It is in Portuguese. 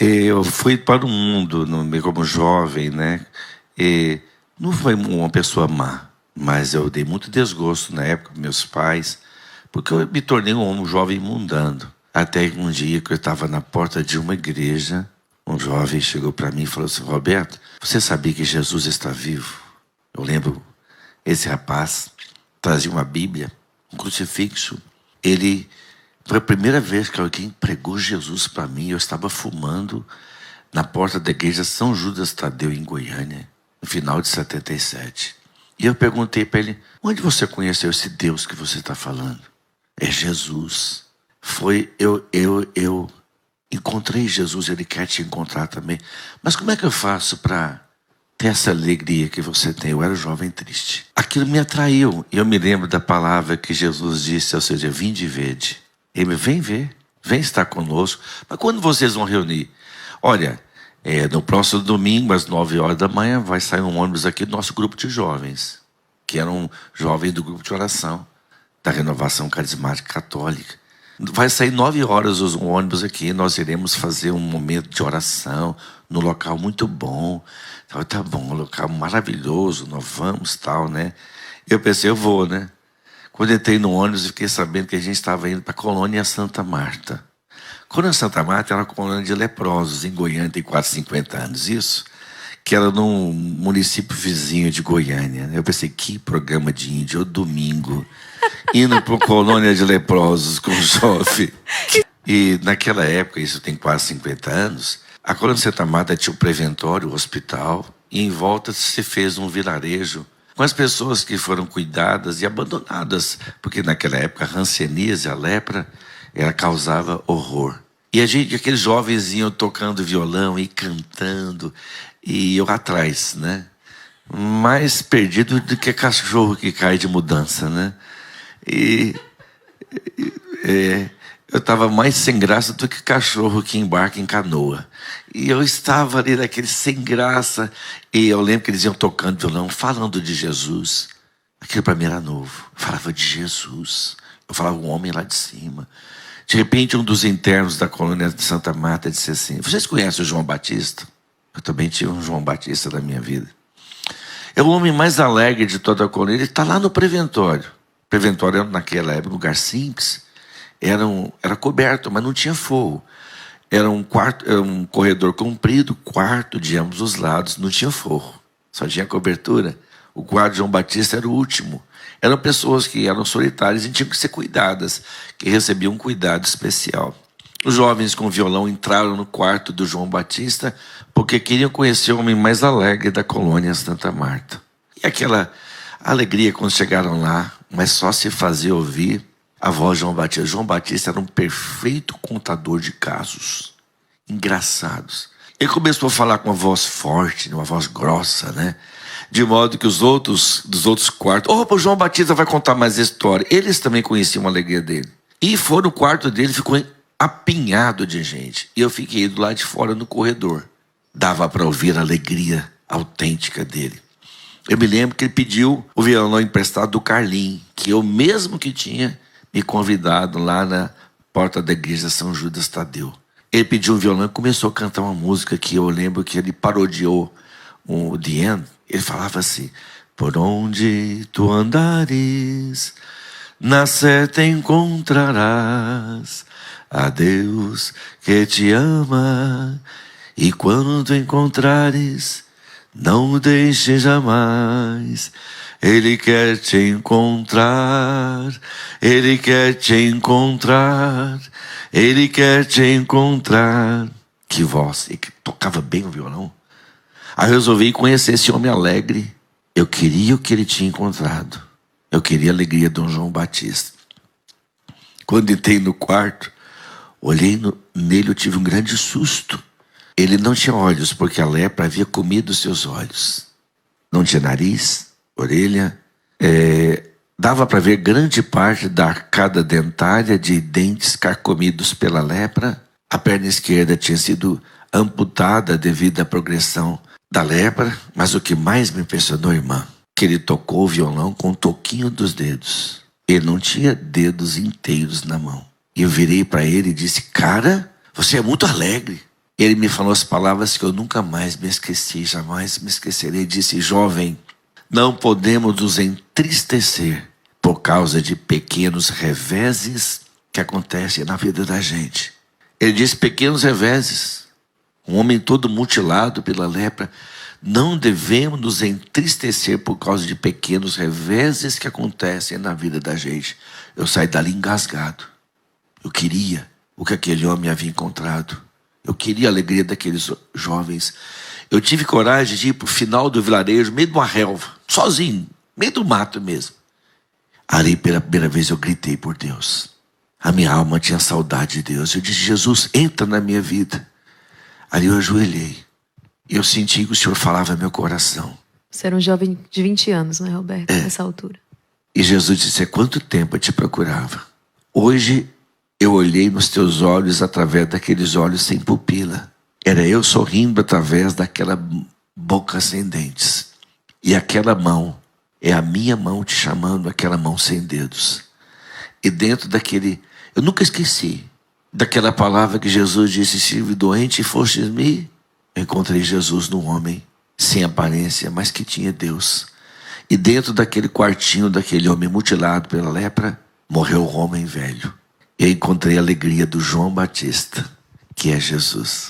Eu fui para o mundo como jovem, né? E não foi uma pessoa má, mas eu dei muito desgosto na época com meus pais, porque eu me tornei um jovem mundano. Até que um dia que eu estava na porta de uma igreja, um jovem chegou para mim e falou assim: Roberto, você sabia que Jesus está vivo? Eu lembro, esse rapaz trazia uma Bíblia, um crucifixo. Foi a primeira vez que alguém pregou Jesus para mim. Eu estava fumando na porta da igreja São Judas Tadeu, em Goiânia, no final de 77. E eu perguntei para ele: onde você conheceu esse Deus que você está falando? É Jesus. Eu encontrei Jesus, ele quer te encontrar também. Mas como é que eu faço para ter essa alegria que você tem? Eu era jovem triste. Aquilo me atraiu. E eu me lembro da palavra que Jesus disse, ou seja, vinde e vede. Ele: vem ver, vem estar conosco. Mas quando vocês vão reunir? Olha, no próximo domingo, às 9 horas da manhã, vai sair um ônibus aqui do nosso grupo de jovens, que eram jovens do grupo de oração, da Renovação Carismática Católica. Vai sair 9 horas um ônibus aqui, nós iremos fazer um momento de oração, num local muito bom. Então, tá bom, um local maravilhoso, nós vamos, tal, né? Eu pensei, eu vou, né? Quando entrei no ônibus, eu fiquei sabendo que a gente estava indo para a colônia Santa Marta. A colônia Santa Marta era uma colônia de leprosos, em Goiânia, tem quase 50 anos, isso, que era num município vizinho de Goiânia. Eu pensei, que programa de índio, domingo, indo para uma colônia de leprosos com jovem. E naquela época, isso tem quase 50 anos, a colônia Santa Marta tinha um preventório, um hospital, e em volta se fez um vilarejo com as pessoas que foram cuidadas e abandonadas, porque naquela época a hanseníase, a lepra, ela causava horror. E aqueles jovens iam tocando violão e cantando, e eu atrás, né? Mais perdido do que cachorro que cai de mudança, né? Eu estava mais sem graça do que cachorro que embarca em canoa. E eu estava ali naquele sem graça. E eu lembro que eles iam tocando violão, falando de Jesus. Aquilo para mim era novo. Eu falava de Jesus. Eu falava um homem lá de cima. De repente, um dos internos da colônia de Santa Marta disse assim: vocês conhecem o João Batista? Eu também tive um João Batista na minha vida. É o homem mais alegre de toda a colônia. Ele está lá no preventório. O preventório era, naquela época, um lugar simples. Era coberto, mas não tinha forro. Era um corredor comprido, quarto de ambos os lados, não tinha forro, só tinha cobertura. O quarto de João Batista era o último. Eram pessoas que eram solitárias e tinham que ser cuidadas, que recebiam um cuidado especial. Os jovens com violão entraram no quarto do João Batista porque queriam conhecer o homem mais alegre da colônia Santa Marta. E aquela alegria quando chegaram lá, mas só se fazia ouvir a voz de João Batista. João Batista era um perfeito contador de casos engraçados. Ele começou a falar com uma voz forte, uma voz grossa, né? De modo que dos outros quartos, o João Batista vai contar mais história. Eles também conheciam a alegria dele. E foi no quarto dele, ficou apinhado de gente. E eu fiquei do lado de fora no corredor. Dava para ouvir a alegria autêntica dele. Eu me lembro que ele pediu o violão emprestado do Carlinhos, que eu mesmo que tinha me convidado lá na porta da igreja São Judas Tadeu. Ele pediu um violão e começou a cantar uma música que eu lembro que ele parodiou o The End. Ele falava assim: por onde tu andares, na seta encontrarás a Deus que te ama, e quando encontrares, não o deixes jamais. Ele quer te encontrar, Ele quer te encontrar, Ele quer te encontrar. Que voz, ele tocava bem o violão. Aí eu resolvi conhecer esse homem alegre. Eu queria o que ele tinha encontrado. Eu queria a alegria de um João Batista. Quando entrei no quarto, olhei nele, eu tive um grande susto. Ele não tinha olhos, porque a lepra havia comido seus olhos. Não tinha nariz, orelha, dava para ver grande parte da arcada dentária de dentes carcomidos pela lepra. A perna esquerda tinha sido amputada devido à progressão da lepra, mas o que mais me impressionou, irmã, que ele tocou o violão com o toquinho dos dedos. Ele não tinha dedos inteiros na mão. E eu virei para ele e disse: cara, você é muito alegre. Ele me falou as palavras que eu nunca mais me esqueci, jamais me esquecerei. Disse: jovem, não podemos nos entristecer por causa de pequenos reveses que acontecem na vida da gente. Ele disse: pequenos reveses. Um homem todo mutilado pela lepra. Não devemos nos entristecer por causa de pequenos reveses que acontecem na vida da gente. Eu saí dali engasgado. Eu queria o que aquele homem havia encontrado. Eu queria a alegria daqueles jovens. Eu tive coragem de ir para o final do vilarejo, meio de uma relva, sozinho, meio do mato mesmo. Ali, pela primeira vez, eu gritei por Deus. A minha alma tinha saudade de Deus. Eu disse: Jesus, entra na minha vida. Ali eu ajoelhei. Eu senti que o Senhor falava no meu coração. Você era um jovem de 20 anos, não é, Roberto? Nessa altura. E Jesus disse: há quanto tempo eu te procurava? Hoje eu olhei nos teus olhos através daqueles olhos sem pupila. Era eu sorrindo através daquela boca sem dentes. E aquela mão é a minha mão te chamando, aquela mão sem dedos. E dentro daquele... Eu nunca esqueci daquela palavra que Jesus disse: estive doente e fostes-me. Eu encontrei Jesus num homem sem aparência, mas que tinha Deus. E dentro daquele quartinho daquele homem mutilado pela lepra, morreu o homem velho. Eu encontrei a alegria do João Batista, que é Jesus.